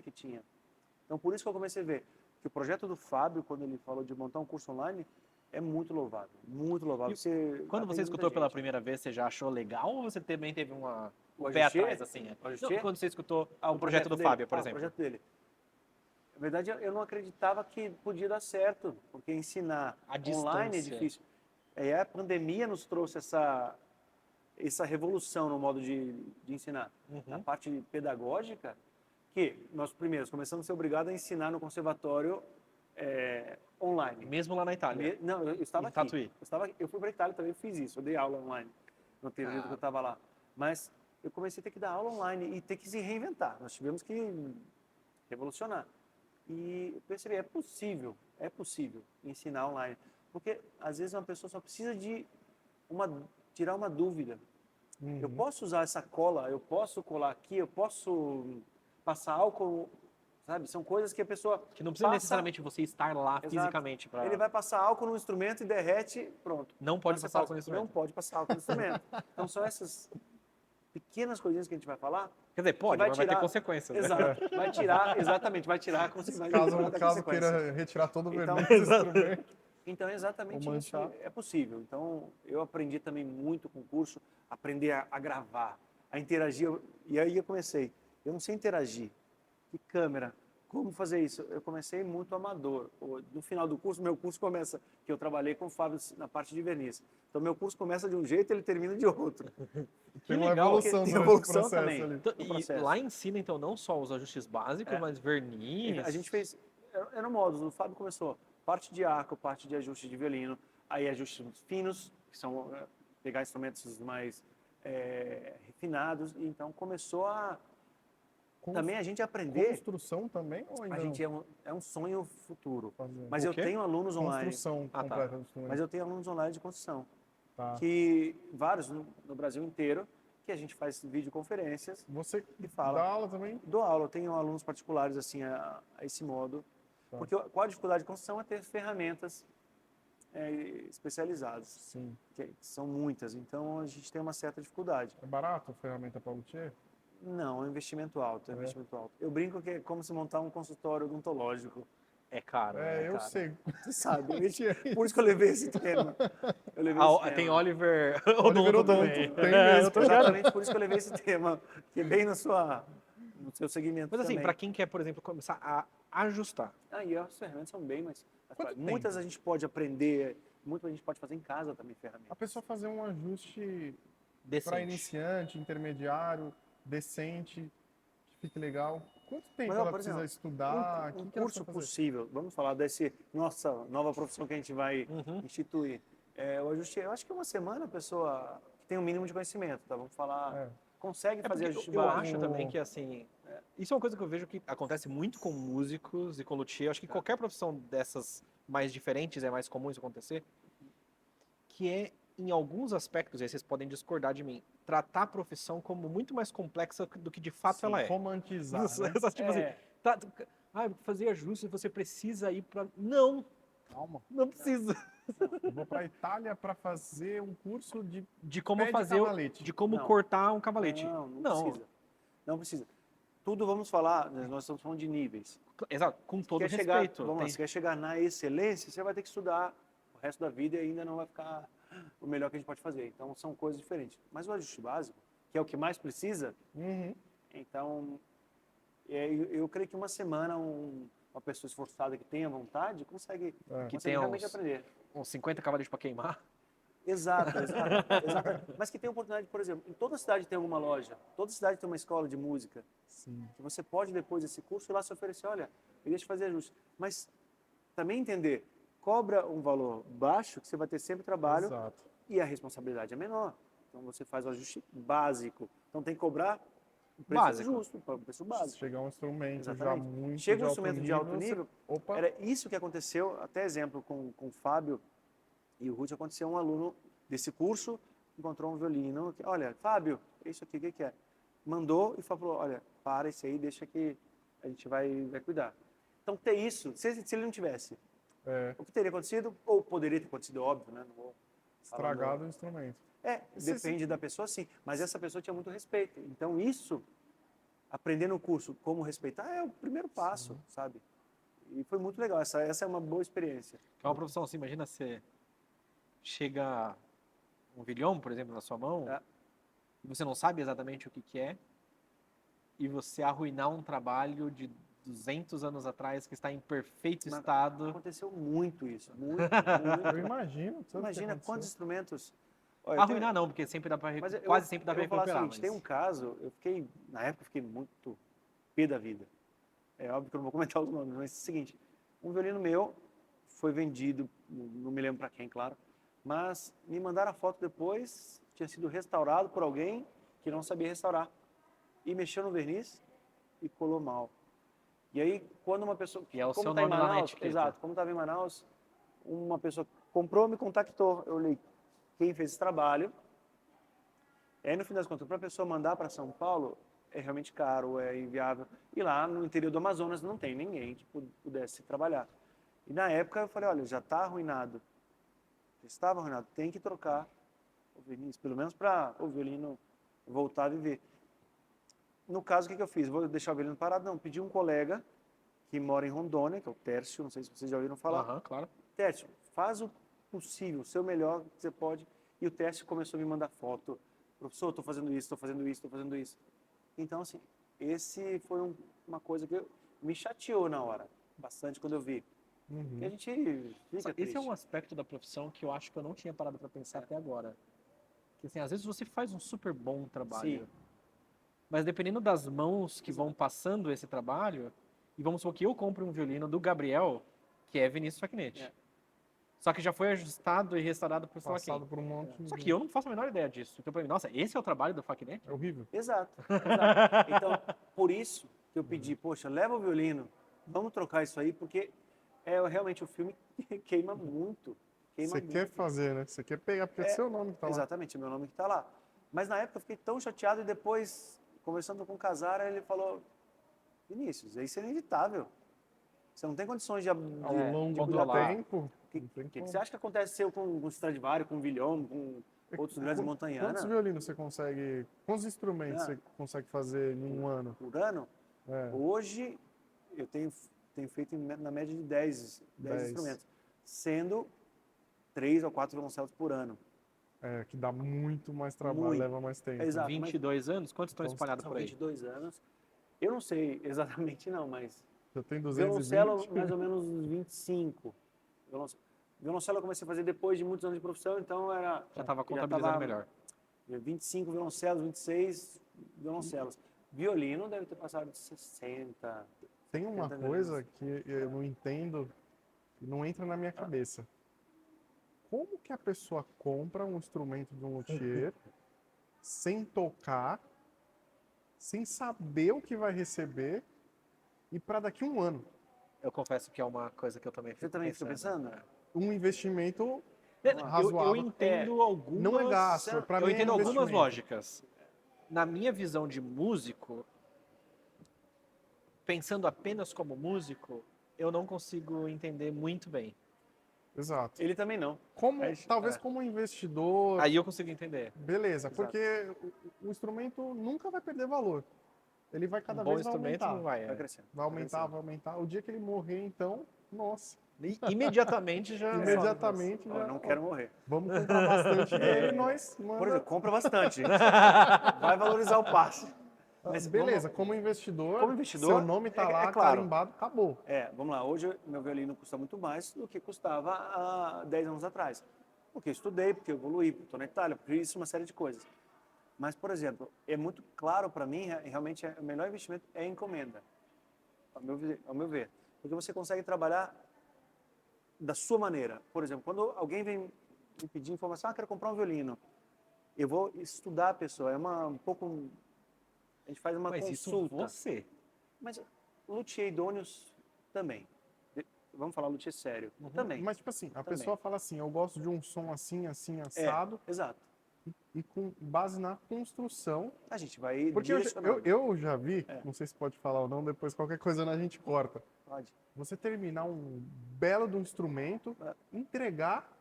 que tinha. Então, por isso que eu comecei a ver que o projeto do Fábio, quando ele falou de montar um curso online, é muito louvável. Muito louvável. Quando você escutou pela primeira vez, você já achou legal ou você também teve um pé atrás, assim? Não, quando você escutou o projeto do Fábio, por exemplo. O projeto dele. Na verdade, eu não acreditava que podia dar certo, porque ensinar online é difícil. E a pandemia nos trouxe essa revolução no modo de ensinar. Na parte pedagógica, que nós primeiros começamos a ser obrigados a ensinar no conservatório online. Mesmo lá na Itália? Não, eu estava aqui. Tatuí. Eu fui para a Itália também, fiz isso. Eu dei aula online no período que eu estava lá. Mas eu comecei a ter que dar aula online e ter que se reinventar. Nós tivemos que revolucionar. E eu percebi, é possível ensinar online. Porque às vezes uma pessoa só precisa de tirar uma dúvida. Eu posso usar essa cola, eu posso colar aqui, eu posso passar álcool, sabe? São coisas que a pessoa que não precisa necessariamente você estar lá fisicamente para. Ele vai passar álcool no instrumento e derrete, pronto. Não pode passar álcool no instrumento. Não pode passar álcool no instrumento. Então são essas pequenas coisinhas que a gente vai falar. Quer dizer, pode, mas vai ter consequências. Exato. Né? Vai tirar a consequência. Caso queira retirar todo o verniz do instrumento. Então, é exatamente isso. É possível. Então, eu aprendi também muito com o curso, aprender a gravar, a interagir. E aí eu comecei. Eu não sei interagir. Que câmera? Como fazer isso? Eu comecei muito amador. No final do curso, meu curso começa, que eu trabalhei com o Fábio na parte de verniz. Então, meu curso começa de um jeito e ele termina de outro. Tem uma evolução, tem evolução também. Então, e lá ensina, então, não só os ajustes básicos, mas verniz. A gente fez, eram modos. O Fábio começou parte de arco, parte de ajuste de violino, aí ajustes finos, que são pegar instrumentos mais refinados. E então, começou a... Também a gente aprender... Construção também? Ou ainda a gente é um sonho futuro. Fazer. Mas eu tenho alunos online. Construção completa do instrumento. Mas eu tenho alunos online de construção. Tá. Que vários no Brasil inteiro, que a gente faz videoconferências. Você e fala. Dá aula também? Dou aula. Eu tenho alunos particulares assim a esse modo. Tá. Porque qual a dificuldade de construção é ter ferramentas especializadas. Sim. Que são muitas. Então a gente tem uma certa dificuldade. É barato a ferramenta para luthier? Não, é um investimento alto. Investimento alto. Eu brinco que é como se montar um consultório odontológico. É caro. Eu sei. Você sabe. Por isso que eu levei esse tema. Tem Oliver Odonto também. Tem mesmo. Exatamente por isso que eu levei esse tema. Que é bem no seu segmento. Mas assim, também. para quem quer, por exemplo, começar a ajustar. E as ferramentas são bem mais... Muitas a gente pode aprender, muitas a gente pode fazer em casa também, ferramentas. A pessoa fazer um ajuste decente. Para iniciante, intermediário, decente, que fique legal. Quanto tempo ela precisa estudar? Um curso possível. Vamos falar dessa nossa nova profissão que a gente vai instituir. O ajuste, eu acho que uma semana a pessoa tem um mínimo de conhecimento, tá? Vamos falar... Consegue fazer ajuste eu acho também que, assim, isso é uma coisa que eu vejo que acontece muito com músicos e com luthier. Eu acho que qualquer profissão dessas mais diferentes é mais comum isso acontecer, que é, em alguns aspectos, e aí vocês podem discordar de mim, tratar a profissão como muito mais complexa do que de fato ela é. Romantizar, né? Tipo assim, fazer ajustes, você precisa ir para... Não! Calma. Não precisa. Eu vou para a Itália para fazer um curso de como de como cortar um cavalete. Não precisa. Não precisa. Tudo vamos falar, nós estamos falando de níveis. Exato, com todo respeito. Se quer chegar na excelência, você vai ter que estudar o resto da vida e ainda não vai ficar o melhor que a gente pode fazer. Então são coisas diferentes. Mas o ajuste básico, que é o que mais precisa, então eu creio que uma semana uma pessoa esforçada que tenha vontade consegue realmente aprender. Uns 50 cavaleiros para queimar. Exato. Mas que tem oportunidade, por exemplo, em toda cidade tem alguma loja, toda cidade tem uma escola de música. Sim. Que você pode, depois desse curso, ir lá se oferecer, olha, eu deixo fazer ajuste. Mas também entender, cobra um valor baixo, que você vai ter sempre trabalho. Exato. E a responsabilidade é menor. Então você faz o ajuste básico. Então tem que cobrar um preço justo, um preço básico. Chegar um instrumento já muito Chega um instrumento de alto nível. Era isso que aconteceu, até exemplo com o Fábio e o Ruth, aconteceu um aluno desse curso, encontrou um violino, olha, Fábio, isso aqui, o que é? Mandou e falou, olha, para isso aí, deixa que a gente vai cuidar. Então ter isso, se ele não tivesse, o que teria acontecido? Ou poderia ter acontecido, óbvio, né? Não vou estragado o instrumento. Depende da pessoa, sim. Mas essa pessoa tinha muito respeito. Então, isso aprender no curso como respeitar é o primeiro passo, sabe? E foi muito legal, essa é uma boa experiência. É uma profissão assim, imagina você chega um violão, por exemplo, na sua mão, É. e você não sabe exatamente o que que é, e você arruinar um trabalho de 200 anos atrás que está em perfeito Mas estado. aconteceu muito isso, muito, Eu muito. imagino. Sabe o que Imagina aconteceu? quantos instrumentos... Olha, eu Arruinar não, porque sempre dá pra, Mas quase sempre dá eu pra vou falar o recuperar. seguinte, tem um caso, na época eu fiquei muito pé da vida. É óbvio que eu não vou comentar os nomes, mas é o seguinte, um violino meu foi vendido, não me lembro para quem, claro, mas me mandaram a foto depois, tinha sido restaurado por alguém que não sabia restaurar. E mexeu no verniz e colou mal. E aí, quando uma pessoa... E é o como seu tá em nome lá na Manaus, etiqueta. exato, como estava em Manaus, uma pessoa comprou, me contactou. Eu olhei quem fez esse trabalho. E aí, no fim das contas, para a pessoa mandar para São Paulo, é realmente caro, é inviável. E lá no interior do Amazonas não tem ninguém que pudesse trabalhar. E na época eu falei, olha, já está arruinado. Já estava arruinado, tem que trocar o verniz, pelo menos para o violino voltar a viver. No caso, o que eu fiz? Vou deixar o violino parado? Não, pedi um colega que mora em Rondônia, que é o Tércio, não sei se vocês já ouviram falar. Aham, claro. Tércio, faz o possível, o seu melhor que você pode. E o Tércio começou a me mandar foto. Professor, estou fazendo isso, estou fazendo isso, estou fazendo isso. Então, assim, esse foi uma coisa que me chateou na hora, bastante, quando eu vi. Porque a gente fica Esse triste. é um aspecto da profissão que eu acho que eu não tinha parado pra pensar até agora. Que assim, às vezes você faz um super bom trabalho, Sim. mas dependendo das mãos que vão passando esse trabalho, e vamos supor que eu compre um violino do Gabriel, que é Vinícius Facchinetti. É. Só que já foi ajustado e restaurado por sei lá Passado quem. por um monte Só de... que eu não faço a menor ideia disso. Então pra mim, nossa, esse é o trabalho do Facchinetti? É horrível. Exato, exato. Então, por isso que eu pedi, poxa, leva o violino, vamos trocar isso aí, porque realmente o filme queima muito. Queima Você muito. quer fazer, né? Você quer pegar, porque é seu nome que tá lá. Exatamente, é meu nome que está lá. Mas na época eu fiquei tão chateado e depois, conversando com o Casara, ele falou, Vinícius, isso é inevitável. Você não tem condições de Ao longo do controlar. tempo, O não tem que como. você acha que aconteceu com o Stradivari, com o Vilhom, com outros grandes Quantos montanhanas violinos você consegue... Quantos instrumentos Ah. você consegue fazer em um ano? por ano? É, Hoje, eu tenho feito na média de 10 10. instrumentos, sendo 3 ou 4 violoncelos por ano. que dá muito mais trabalho, Muito. leva mais tempo. Exato. mas 22 anos? Quantos estão Então, espalhados São por aí? 22 anos. Eu não sei exatamente não, mas Já tem violoncelo 220. mais ou menos uns 25. Violoncelo eu comecei a fazer depois de muitos anos de profissão, então Já estava contabilizando melhor. 25 violoncelos, 26 violoncelos. Violino deve ter passado de 60. Tem uma 70 coisa que eu não entendo e não entra na minha cabeça. Como que a pessoa compra um instrumento de um luthier sem tocar, sem saber o que vai receber e para daqui a um ano? Eu confesso que é uma coisa que eu também fico Você também fica pensando? Um investimento Eu razoável. entendo algumas... Não é gasto, para Eu mim é entendo algumas investimento. lógicas. Na minha visão de músico, pensando apenas como músico, eu não consigo entender muito bem. Exato. Ele também não. Talvez como investidor, Aí eu consigo entender. beleza, Exato. porque o instrumento nunca vai perder valor. Ele vai cada Um bom vez vai instrumento aumentar. não vai. Vai É. crescendo. Vai aumentar, vai aumentar. O dia que ele morrer, então, nossa. Imediatamente já... Imediatamente Ó, já. não quero morrer. Vamos comprar bastante dele e nós Por manda. exemplo, compra bastante. Vai valorizar o passe. Mas Beleza, vamos- como investidor, Como investidor, seu nome tá é lá, claro. carimbado, acabou. Vamos lá. Hoje meu violino custa muito mais do que custava há 10 anos atrás. Porque eu estudei, porque eu evoluí, porque estou na Itália, porque isso, uma série de coisas. Mas, por exemplo, é muito claro para mim, realmente o melhor investimento é a encomenda, ao meu ver. Porque você consegue trabalhar da sua maneira. Por exemplo, quando alguém vem me pedir informação, quero comprar um violino, eu vou estudar a pessoa. Um pouco... A gente faz uma Mas isso consulta. você. Mas luthier idôneos também. Vamos falar luthier sério. Também. Mas, tipo assim, a Também. pessoa fala assim, eu gosto de um som assim, assim, assado, Exato. e com base na construção. A gente vai Porque direcionando. eu já vi, não sei se pode falar ou não, depois qualquer coisa a gente corta. Pode. Você terminar um belo do instrumento, entregar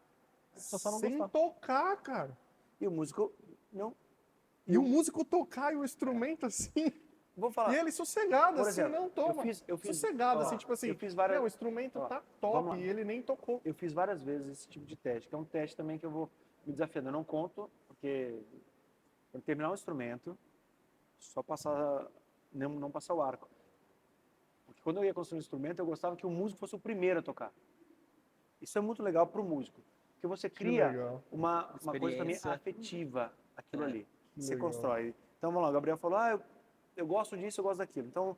Só não sem gostar. tocar, cara. E o músico não. E o músico tocar e o instrumento assim. vou falar. E ele sossegado, Por assim, exemplo, não toma. eu fiz, Sossegado, ó, assim, tipo assim, eu fiz várias, o instrumento ó, tá vamos top lá. e ele nem tocou. Eu fiz várias vezes esse tipo de teste, que é um teste também que eu vou me desafiando. Eu não conto, porque quando terminar um instrumento, só passar, não passar o arco. Porque quando eu ia construir um instrumento, eu gostava que o músico fosse o primeiro a tocar. Isso é muito legal para o músico, porque você Que cria legal. uma coisa também Experiência. afetiva, aquilo É, ali, que você legal. constrói. Então, vamos lá, o Gabriel falou, eu gosto disso, eu gosto daquilo. Então,